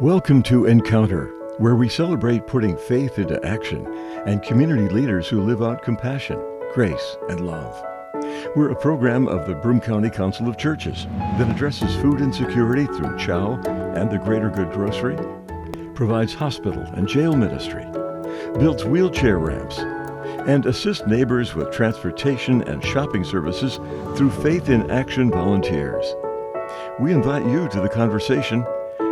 Welcome to Encounter, where we celebrate putting faith into action and community leaders who live out compassion, grace, and love. We're a program of the Broome County Council of Churches that addresses food insecurity through CHOW and the Greater Good Grocery, provides hospital and jail ministry, builds wheelchair ramps, and assists neighbors with transportation and shopping services through Faith in Action volunteers. We invite you to the conversation.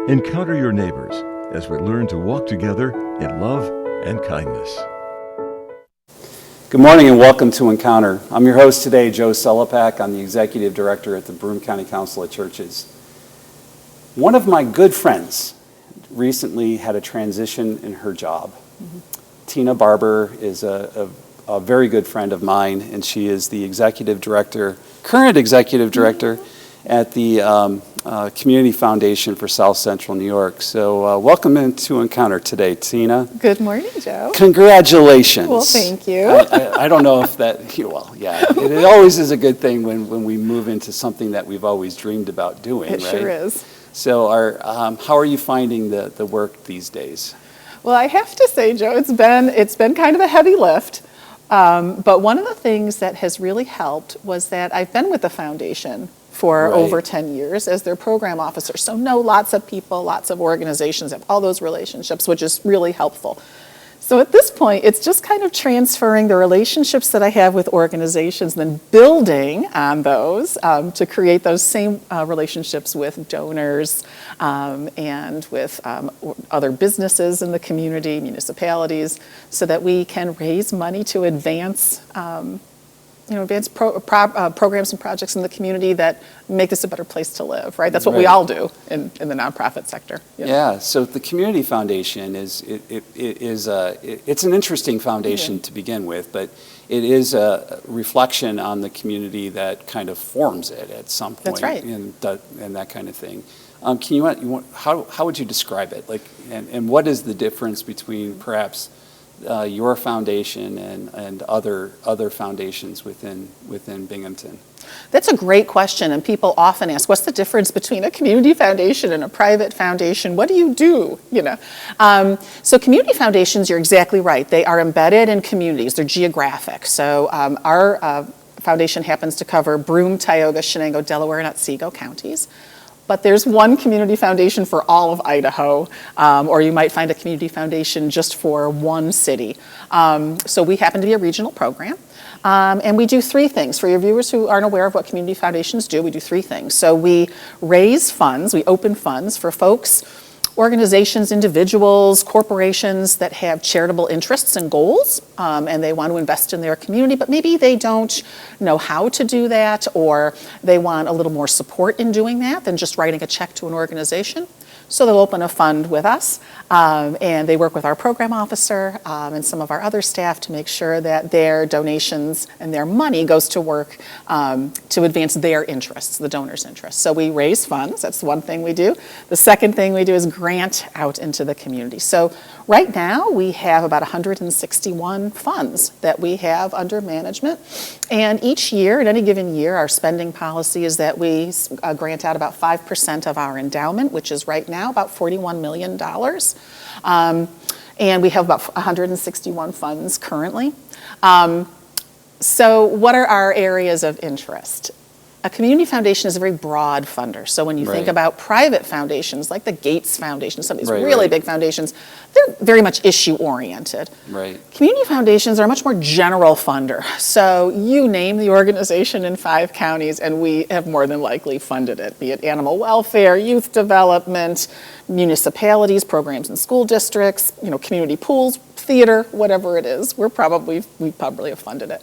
Encounter your neighbors as we learn to walk together in love and kindness. Good morning and welcome to Encounter. I'm your host today, Joe Sellepack. I'm the Executive Director at the Broome County Council of Churches. One of my good friends recently had a transition in her job. Tina Barber is a very good friend of mine, and she is the current Executive Director at the Community Foundation for South Central New York. So welcome into Encounter today, Tina. Good morning, Joe. Congratulations. Well, thank you. I don't know if that, it always is a good thing when we move into something that we've always dreamed about doing, It right? sure is. So how are you finding the work these days? Well, I have to say, Joe, it's been kind of a heavy lift. But one of the things that has really helped was that I've been with the foundation for over 10 years as their program officer. So know lots of people, lots of organizations, have all those relationships, which is really helpful. So at this point, it's just kind of transferring the relationships that I have with organizations, then building on those to create those same relationships with donors and with other businesses in the community, municipalities, so that we can raise money to advance programs and projects in the community that make this a better place to live, right? That's what we all do in the nonprofit sector. Yeah, so the Community Foundation it's an interesting foundation to begin with, but it is a reflection on the community that kind of forms it at some point. That's right. And that kind of thing. How would you describe it? And what is the difference between perhaps your foundation and other foundations within Binghamton? That's a great question, and people often ask, what's the difference between a community foundation and a private foundation? What do you do? So community foundations, you're exactly right. They are embedded in communities. They're geographic. So our foundation happens to cover Broome, Tioga, Shenango, Delaware, and Otsego counties. But there's one community foundation for all of Idaho, or you might find a community foundation just for one city. So we happen to be a regional program, and we do three things. For your viewers who aren't aware of what community foundations do, we do three things. So we raise funds, we open funds for folks, organizations, individuals, corporations that have charitable interests and goals, and they want to invest in their community, but maybe they don't know how to do that, or they want a little more support in doing that than just writing a check to an organization. So they'll open a fund with us, and they work with our program officer and some of our other staff to make sure that their donations and their money goes to work to advance their interests, the donors' interests. So we raise funds, that's one thing we do. The second thing we do is grant out into the community. So right now we have about 161 funds that we have under management, and each year, in any given year, our spending policy is that we grant out about 5% of our endowment, which is right now about $41 million. And we have about 161 funds currently. So what are our areas of interest? A community foundation is a very broad funder. So when you think about private foundations, like the Gates Foundation, some of these really big foundations, they're very much issue-oriented. Right. Community foundations are a much more general funder. So you name the organization in 5 counties, and we have more than likely funded it, be it animal welfare, youth development, municipalities, programs in school districts, community pools, theater, whatever it is. We probably have funded it.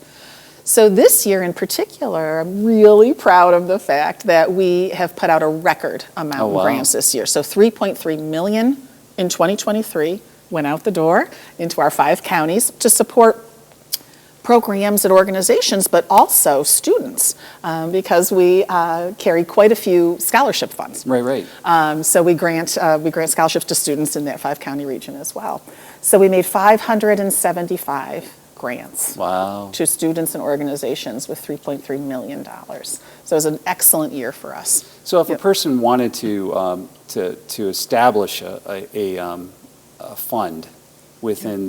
So this year in particular, I'm really proud of the fact that we have put out a record amount of grants this year. So $3.3 million in 2023 went out the door into our 5 counties to support programs and organizations, but also students, because we carry quite a few scholarship funds. Right. So we grant scholarships to students in that 5-county region as well. So we made 575 grants to students and organizations with $3.3 million. So it was an excellent year for us. So if Yep. a person wanted to establish a fund within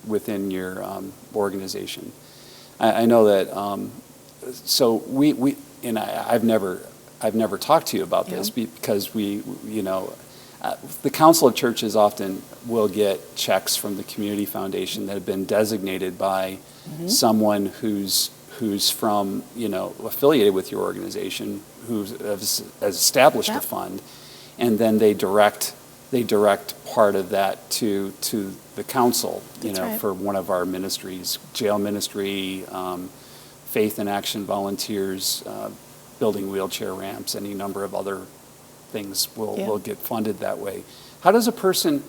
within your organization, I know that. So we and I've never talked to you about this because the Council of Churches often will get checks from the Community Foundation that have been designated by someone who's from, affiliated with your organization, who has established a fund, and then they direct part of that to the council, right. for one of our ministries, jail ministry, Faith in Action volunteers, building wheelchair ramps, any number of other things will get funded that way. How does a person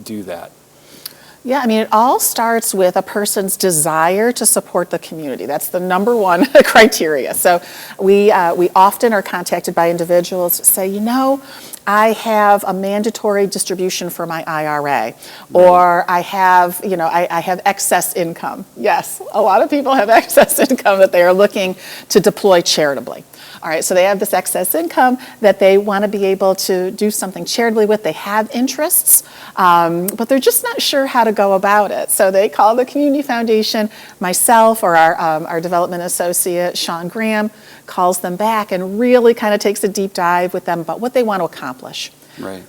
do that? Yeah, I mean, it all starts with a person's desire to support the community. That's the number one criteria. So we often are contacted by individuals who say, I have a mandatory distribution for my IRA, or I have excess income. Yes, a lot of people have excess income that they are looking to deploy charitably. All right, so they have this excess income that they want to be able to do something charitably with. They have interests, but they're just not sure how to go about it. So they call the Community Foundation. Myself or our development associate, Sean Graham, calls them back and really kind of takes a deep dive with them about what they want to accomplish. Right.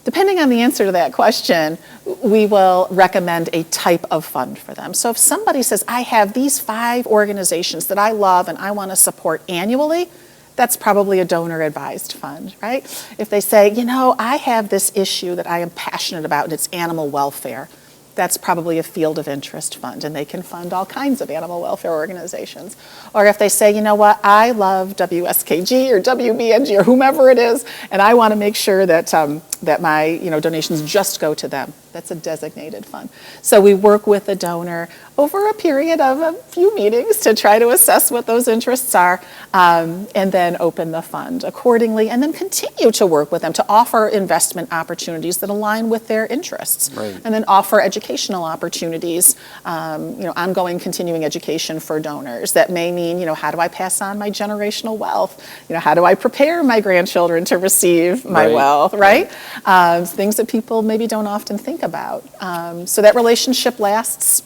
Depending on the answer to that question, we will recommend a type of fund for them. So if somebody says, I have these 5 organizations that I love and I want to support annually, that's probably a donor-advised fund, right? If they say, I have this issue that I am passionate about and it's animal welfare, that's probably a field of interest fund, and they can fund all kinds of animal welfare organizations. Or if they say, I love WSKG or WBNG or whomever it is, and I want to make sure that that my donations just go to them, that's a designated fund. So we work with the donor over a period of a few meetings to try to assess what those interests are, and then open the fund accordingly, and then continue to work with them to offer investment opportunities that align with their interests, right. and then offer educational opportunities, ongoing continuing education for donors. That may mean, how do I pass on my generational wealth? How do I prepare my grandchildren to receive my wealth, right? Things that people maybe don't often think about. So that relationship lasts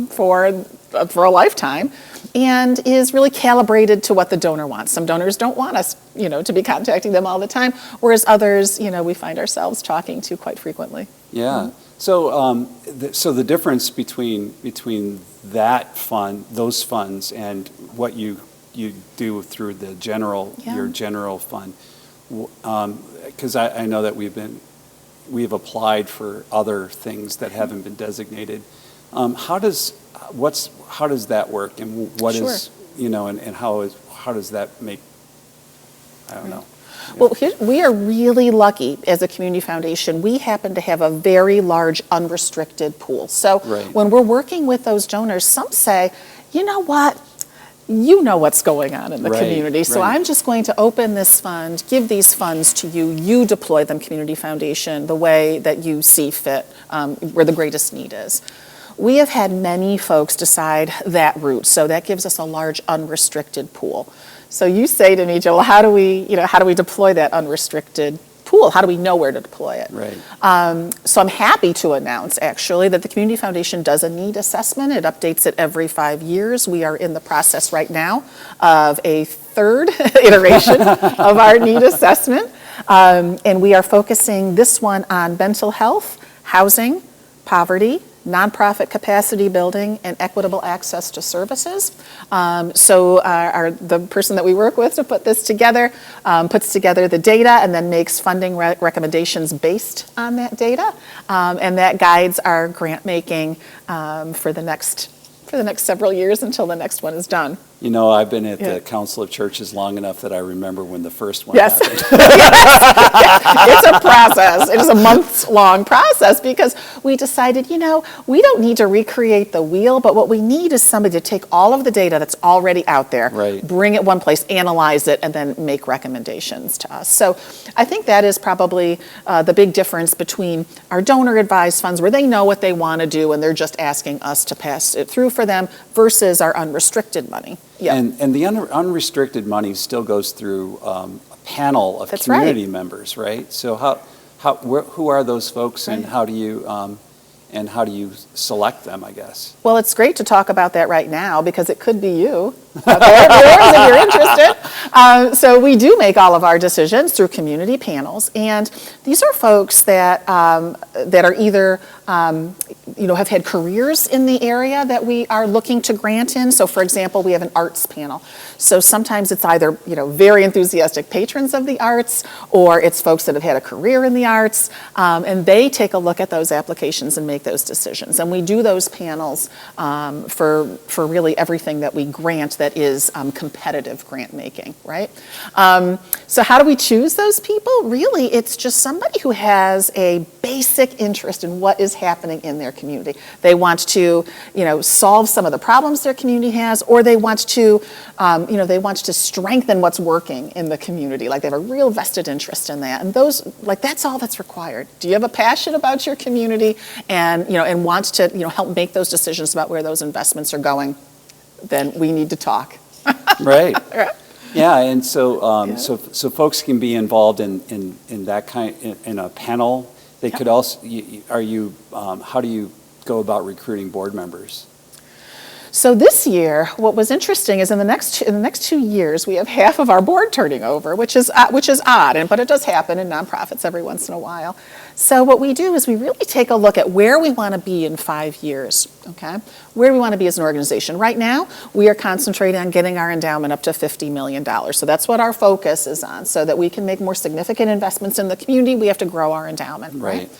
for a lifetime and is really calibrated to what the donor wants. Some donors don't want us, to be contacting them all the time, whereas others, we find ourselves talking to quite frequently. Yeah. So, so the difference between that fund, those funds, and what you do through the your general fund, because I know that we've applied for other things that haven't been designated. How does that work, and what is and how does that make? I don't know. Well, we are really lucky as a community foundation. We happen to have a very large unrestricted pool. So when we're working with those donors, some say, what? You know what's going on in the community, so I'm just going to open this fund, give these funds to you. You deploy them, Community Foundation, the way that you see fit, where the greatest need is. We have had many folks decide that route, so that gives us a large unrestricted pool. So you say to me, Joel, how do we deploy that unrestricted pool? How do we know where to deploy it? Right. So I'm happy to announce, actually, that the Community Foundation does a need assessment. It updates it every 5 years. We are in the process right now of a 3rd iteration of our need assessment. And we are focusing this one on mental health, housing, poverty, nonprofit capacity building, and equitable access to services. So the person that we work with to put this together puts together the data and then makes funding recommendations based on that data. And that guides our grant making for the next several years until the next one is done. I've been at the Council of Churches long enough that I remember when the first one happened. It's a process. It is a months-long process because we decided, we don't need to recreate the wheel, but what we need is somebody to take all of the data that's already out there, bring it one place, analyze it, and then make recommendations to us. So I think that is probably the big difference between our donor-advised funds, where they know what they want to do and they're just asking us to pass it through for them, versus our unrestricted money. Yep. And the unrestricted money still goes through a panel of That's community right. members, right? So who are those folks, and how do you select them, I guess? Well, it's great to talk about that right now because it could be you out there, viewers, if you're interested. So we do make all of our decisions through community panels, and these are folks that are either have had careers in the area that we are looking to grant in. So, for example, we have an arts panel. So sometimes it's either very enthusiastic patrons of the arts, or it's folks that have had a career in the arts, and they take a look at those applications and make those decisions. And we do those panels for really everything that we grant that is competitive grant making, right? So how do we choose those people? Really, it's just somebody who has a basic interest in what is happening in their community. They want to, solve some of the problems their community has, or they want to, strengthen what's working in the community. Like they have a real vested interest in that, and that's all that's required. Do you have a passion about your community, and want to, help make those decisions about where those investments are going? Then we need to talk. Right. Yeah, and so folks can be involved in that in a panel. They could also. How do you go about recruiting board members? So this year, what was interesting is in the next 2 years, we have half of our board turning over, which is odd, but it does happen in nonprofits every once in a while. So what we do is we really take a look at where we want to be in 5 years, okay? Where do we want to be as an organization? Right now, we are concentrating on getting our endowment up to $50 million. So that's what our focus is on, so that we can make more significant investments in the community. We have to grow our endowment, right?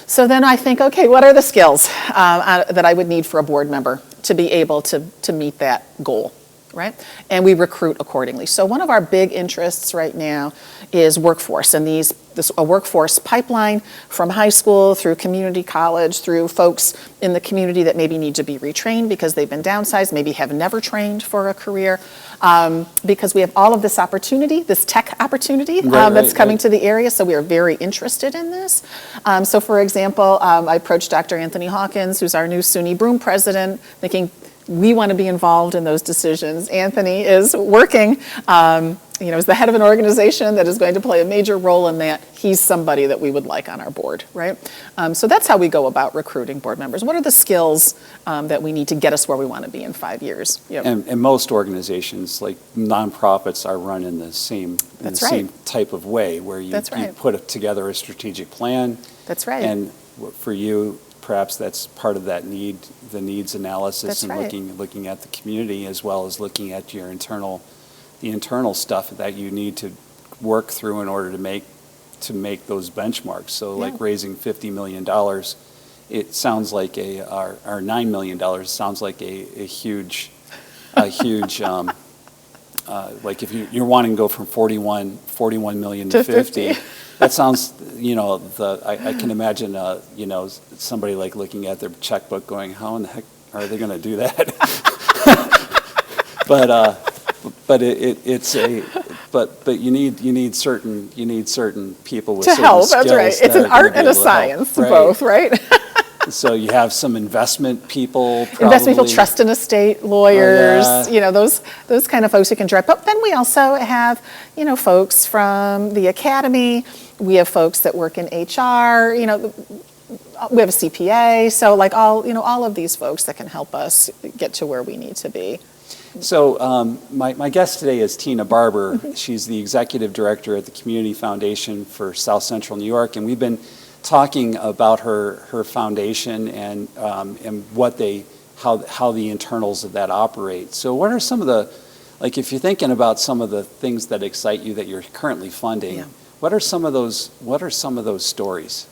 So then I think, okay, what are the skills that I would need for a board member to be able to meet that goal, right? And we recruit accordingly. So one of our big interests right now is workforce, and a workforce pipeline from high school through community college, through folks in the community that maybe need to be retrained because they've been downsized, maybe have never trained for a career, because we have all of this opportunity, this tech opportunity that's coming to the area, so we are very interested in this. So for example, I approached Dr. Anthony Hawkins, who's our new SUNY Broome president, thinking we want to be involved in those decisions. Anthony is working, as the head of an organization that is going to play a major role in that. He's somebody that we would like on our board, right? So that's how we go about recruiting board members. What are the skills that we need to get us where we want to be in 5 years? And most organizations, like nonprofits, are run in the same same type of way, where you put together a strategic plan. That's right. And for you, perhaps that's part of that the needs analysis, and looking at the community, as well as looking at your the internal stuff that you need to work through in order to make those benchmarks. So like raising $50 million, it sounds like our $9 million sounds like a huge like if you're wanting to go from 41 million to 50. That sounds, I can imagine, somebody like looking at their checkbook going, how in the heck are they going to do that? But you need certain people with certain help. skills. That's right. It's an art and a science, both, right? So you have some investment people, probably. Investment people, trust and estate lawyers, those kind of folks who can drive. But then we also have, folks from the academy. We have folks that work in HR. We have a CPA. So like all of these folks that can help us get to where we need to be. So my guest today is Tina Barber. She's the executive director at the Community Foundation for South Central New York, and we've been talking about her foundation and how the internals of that operate. So what are some of the, like if you're thinking about some of the things that excite you that you're currently funding, what are some of those stories?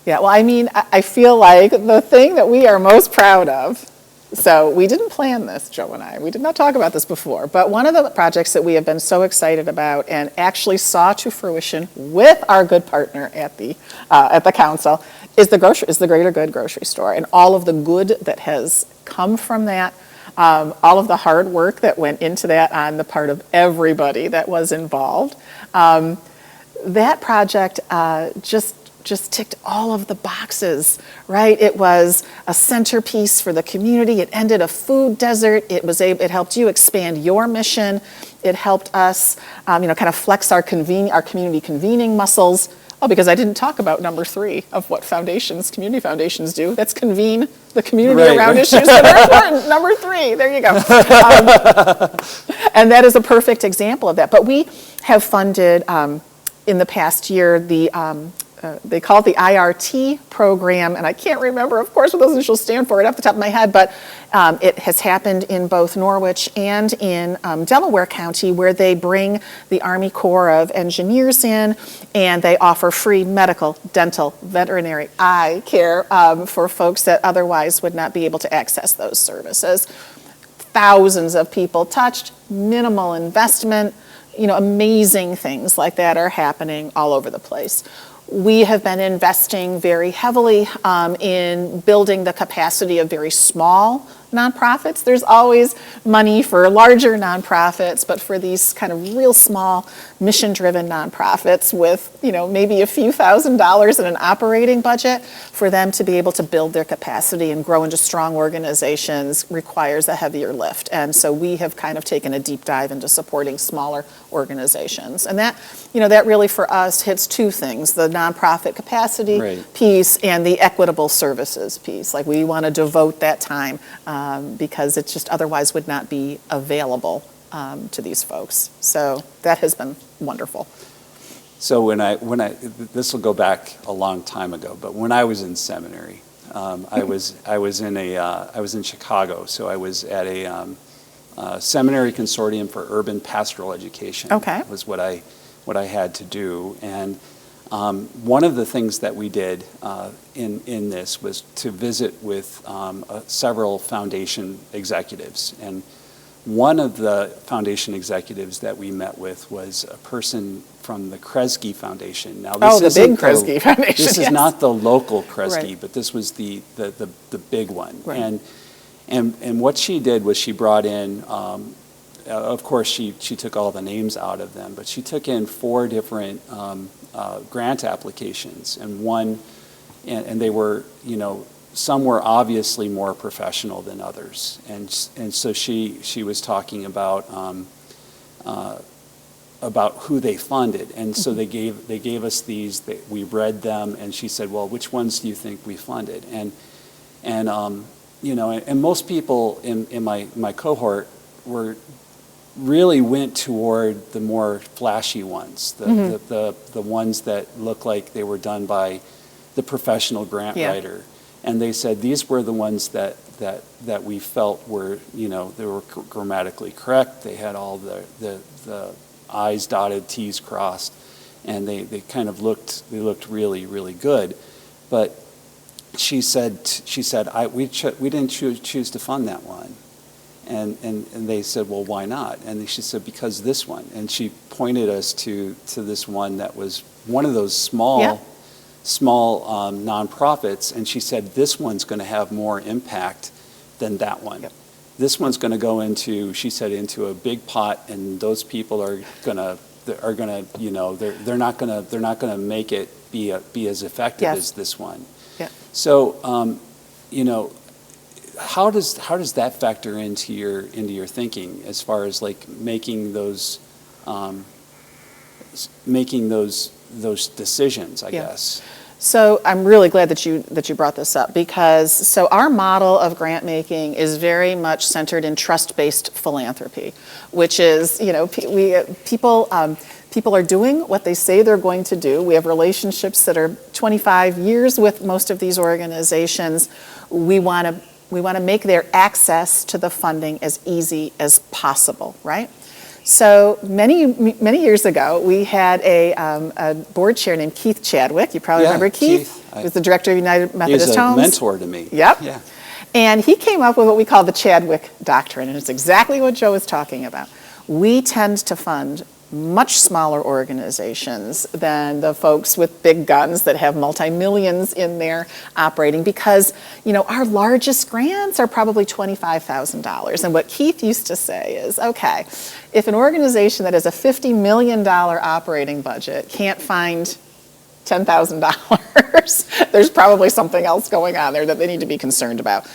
Yeah, well, I feel like the thing that we are most proud of, so we didn't plan this, Joe and I. We did not talk about this before, but one of the projects that we have been so excited about and actually saw to fruition with our good partner at the council is the Greater Good grocery store, and all of the good that has come from that, all of the hard work that went into that on the part of everybody that was involved. That project just just ticked all of the boxes, right? It was a centerpiece for the community. It ended a food desert. It helped you expand your mission. It helped us, kind of flex our community convening muscles. Oh, because I didn't talk about number 3 of what community foundations do. That's convene the community around issues that are important. Number 3, there you go. And that is a perfect example of that. But we have funded, in the past year, they call it the IRT program, and I can't remember, of course, what those initials stand for right off the top of my head, but it has happened in both Norwich and in Delaware County, where they bring the Army Corps of Engineers in, and they offer free medical, dental, veterinary, eye care for folks that otherwise would not be able to access those services. Thousands of people touched, minimal investment, amazing things like that are happening all over the place. We have been investing very heavily in building the capacity of very small nonprofits. There's always money for larger nonprofits, but for these kind of real small mission-driven nonprofits with, maybe a few $1,000s in an operating budget, for them to be able to build their capacity and grow into strong organizations requires a heavier lift. And so we have kind of taken a deep dive into supporting smaller organizations. And that, that really for us hits 2 things, the nonprofit capacity piece and the equitable services piece. Like, we want to devote that time because it just otherwise would not be available to these folks. So that has been wonderful. So this will go back a long time ago, but when I was in seminary, I was in Chicago, so I was at a seminary consortium for urban pastoral education. Okay. Was what I had to do, and one of the things that we did in this was to visit with several foundation executives. And one of the foundation executives that we met with was a person from the Kresge Foundation. Now, this the big Kresge Foundation. This is not the local Kresge, Right. but this was the big one. Right. And what she did was she brought in, of course, she took all the names out of them, but she took in 4 different grant applications, and they were, some were obviously more professional than others, and so she was talking about who they funded, and so they gave us these. We read them, and she said, "Well, which ones do you think we funded?" And most people in my cohort really went toward the more flashy ones, the ones that look like they were done by the professional grant writer. And they said these were the ones that we felt were, they were grammatically correct. They had all the I's dotted, T's crossed, and they kind of looked really, really good. But she said we didn't choose to fund that one. And they said, well, why not? And she said, because this one. And she pointed us to this one that was one of those small nonprofits. And she said, this one's going to have more impact than that one. Yep. This one's going to go into, she said, into a big pot, and those people are going to, they're not going to make it be as effective as this one. Yeah. So, how does that factor into your thinking as far as like making those decisions, I guess? So I'm really glad that you brought this up, because our model of grant making is very much centered in trust-based philanthropy, which is, people are doing what they say they're going to do. We have relationships that are 25 years with most of these organizations. We want to make their access to the funding as easy as possible, right? So many years ago, we had a board chair named Keith Chadwick. You probably remember Keith. He was the director of United Methodist Homes. He's a mentor to me. Yep. Yeah. And he came up with what we call the Chadwick Doctrine, and it's exactly what Joe was talking about. We tend to fund much smaller organizations than the folks with big guns that have multi-millions in their operating, because, our largest grants are probably $25,000. And what Keith used to say is, okay, if an organization that has a $50 million operating budget can't find $10,000. There's probably something else going on there that they need to be concerned about.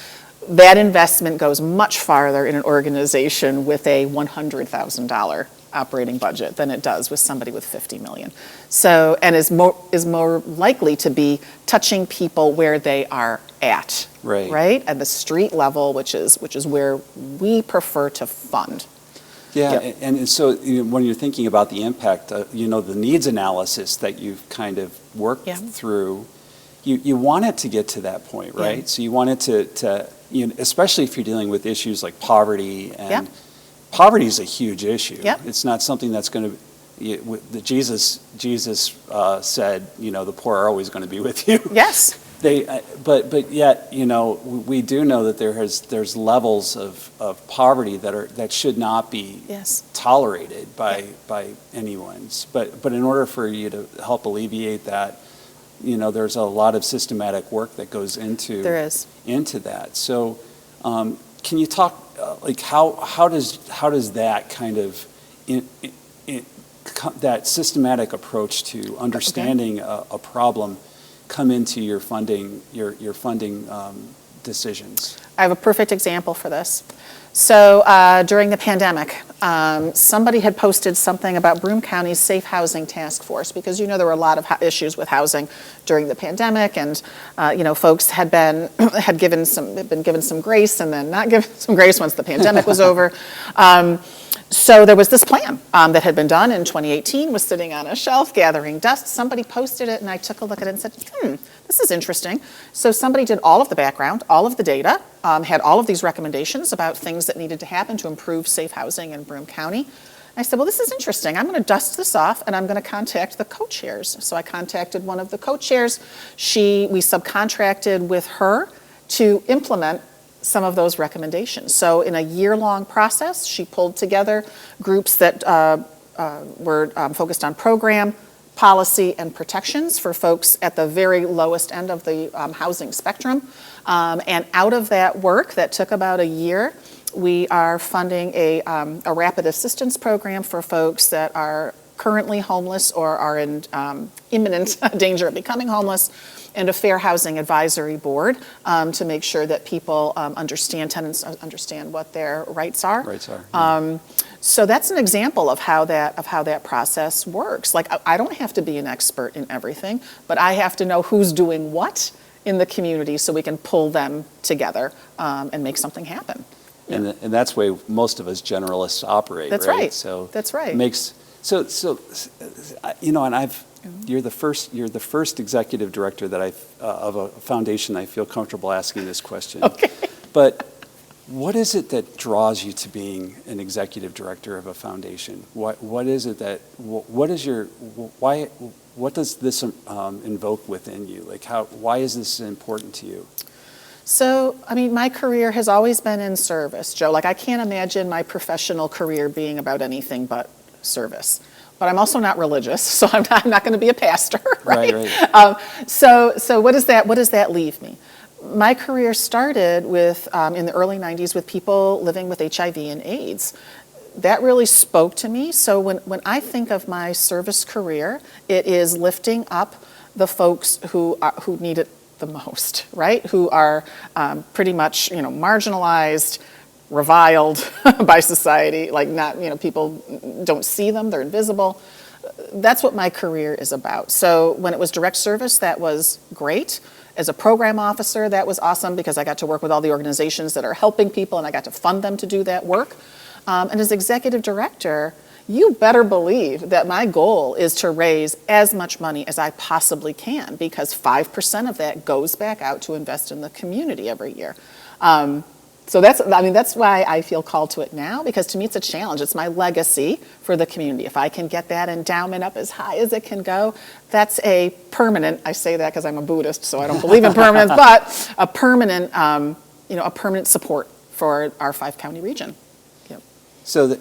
That investment goes much farther in an organization with a $100,000 operating budget than it does with somebody with 50 million. So, and is more likely to be touching people where they are at, right? At the street level, which is where we prefer to fund. Yeah, Yep. and so when you're thinking about the impact, the needs analysis that you've kind of worked through, you want it to get to that point, right? Yeah. So you want it to especially if you're dealing with issues like poverty, and poverty is a huge issue. Yep. It's not something that's going to, Jesus said, the poor are always going to be with you. Yes. But yet, we do know that there's levels of poverty that should not be tolerated by anyone's. But in order for you to help alleviate that, there's a lot of systematic work that goes into that. So, can you talk how does that kind of that systematic approach to understanding a problem come into your funding decisions? I have a perfect example for this. So during the pandemic, somebody had posted something about Broome County's Safe Housing Task Force, because there were a lot of issues with housing during the pandemic, and folks had been given some grace and then not given some grace once the pandemic was over. So there was this plan that had been done in 2018, was sitting on a shelf gathering dust. Somebody posted it, and I took a look at it and said, this is interesting. So somebody did all of the background, all of the data, had all of these recommendations about things that needed to happen to improve safe housing in Broome County. I said, well, this is interesting. I'm going to dust this off, and I'm going to contact the co-chairs. So I contacted one of the co-chairs. We subcontracted with her to implement some of those recommendations. So in a year-long process, she pulled together groups that were focused on program, policy, and protections for folks at the very lowest end of the housing spectrum. And out of that work that took about a year, we are funding a rapid assistance program for folks that are currently homeless or are in imminent danger of becoming homeless, and a fair housing advisory board to make sure that people tenants understand what their rights are. So that's an example of how that process works. Like, I don't have to be an expert in everything, but I have to know who's doing what in the community so we can pull them together and make something happen. And that's the way most of us generalists operate. That's right. So that's right. And you're the first executive director that of a foundation I feel comfortable asking this question. Okay. But what is it that draws you to being an executive director of a foundation? What is it that what does this invoke within you? Why is this important to you? So, my career has always been in service, Joe. I can't imagine my professional career being about anything but service. But I'm also not religious, so I'm not going to be a pastor, right? So what does that leave me? My career started with in the early 90s with people living with HIV and AIDS. That really spoke to me. So when I think of my service career, it is lifting up the folks who need it the most, right? Who are pretty much marginalized, reviled by society, people don't see them, they're invisible. That's what my career is about. So when it was direct service, that was great. As a program officer, that was awesome because I got to work with all the organizations that are helping people and I got to fund them to do that work. And as executive director, you better believe that my goal is to raise as much money as I possibly can, because 5% of that goes back out to invest in the community every year. So that's why I feel called to it now, because to me it's a challenge. It's my legacy for the community. If I can get that endowment up as high as it can go, that's a permanent, I say that because I'm a Buddhist, so I don't believe in permanence, but a permanent support for our 5-county region. Yep. So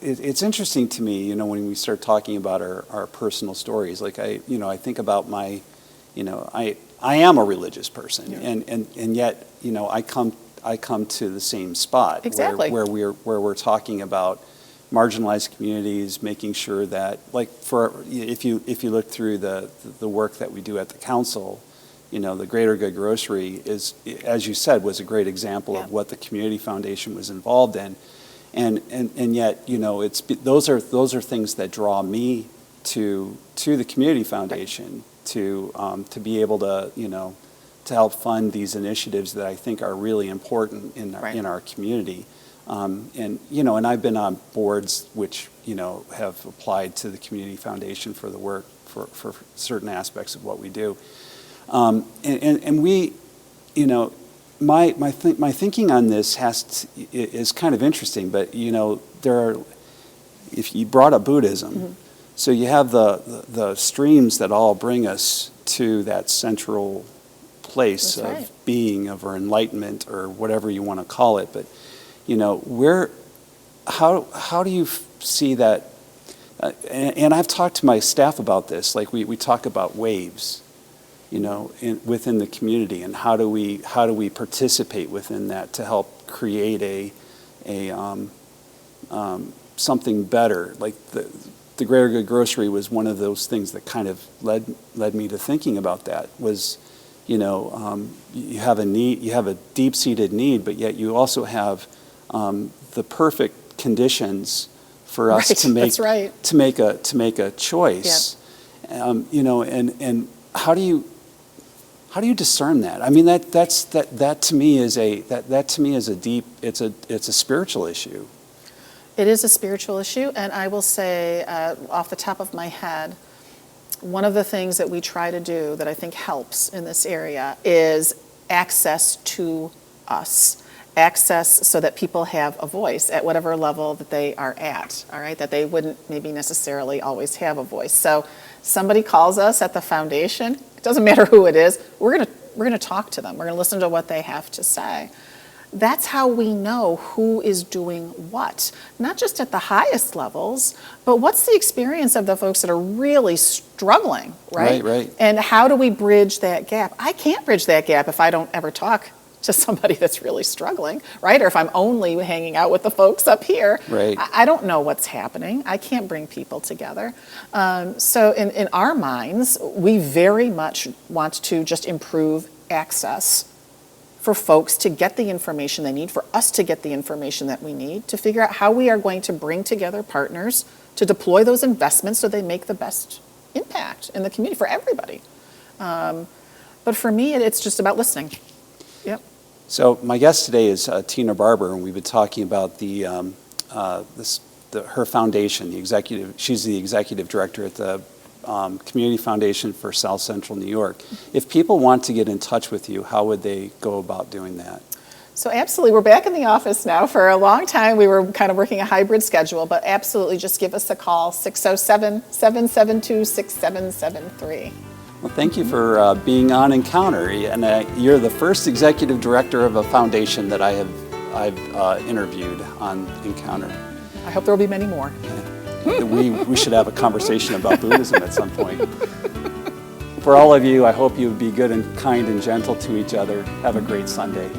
it's interesting to me, when we start talking about our personal stories. I think about my, I am a religious person, and yet, I come to the same spot. Exactly. where we're talking about marginalized communities, making sure that, like, if you look through the work that we do at the council, the Greater Good Grocery is, as you said, was a great example of what the Community Foundation was involved in, and yet, those are things that draw me to the Community Foundation to be able to to help fund these initiatives that I think are really important in our community. And I've been on boards which have applied to the Community Foundation for the work for certain aspects of what we do, and we, my thinking on this is kind of interesting. But if you brought up Buddhism, mm-hmm. so you have the streams that all bring us to that central place That's of right. being, of our enlightenment, or whatever you want to call it. But how do you see that? And I've talked to my staff about this. Like we talk about waves, within the community, and how do we participate within that to help create something better? Like the Greater Good Grocery was one of those things that kind of led me to thinking about that. Was you have a need, you have a deep-seated need, but yet you also have the perfect conditions for us to make to make a choice. Yeah. And how do you discern that? I mean, that to me is a deep, it's a spiritual issue. It is a spiritual issue, and I will say, off the top of my head, one of the things that we try to do that I think helps in this area is access to us. Access so that people have a voice at whatever level that they are at, all right? That they wouldn't maybe necessarily always have a voice. So somebody calls us at the foundation, it doesn't matter who it is, we're gonna talk to them. We're gonna listen to what they have to say. That's how we know who is doing what, not just at the highest levels, but what's the experience of the folks that are really struggling, right? Right. And how do we bridge that gap? I can't bridge that gap if I don't ever talk to somebody that's really struggling, right? Or if I'm only hanging out with the folks up here, right. I don't know what's happening. I can't bring people together. So in our minds, we very much want to just improve access for folks to get the information they need, for us to get the information that we need, to figure out how we are going to bring together partners to deploy those investments so they make the best impact in the community for everybody. But for me, it's just about listening. Yep. So my guest today is Tina Barber, and we've been talking about her foundation. She's the executive director at the Community Foundation for South Central New York. If people want to get in touch with you, how would they go about doing that? So absolutely, we're back in the office now. For a long time, we were kind of working a hybrid schedule, but absolutely just give us a call, 607-772-6773. Well, thank you for being on Encounter, and you're the first executive director of a foundation that I've interviewed on Encounter. I hope there will be many more. We should have a conversation about Buddhism at some point. For all of you, I hope you be good and kind and gentle to each other. Have a great Sunday.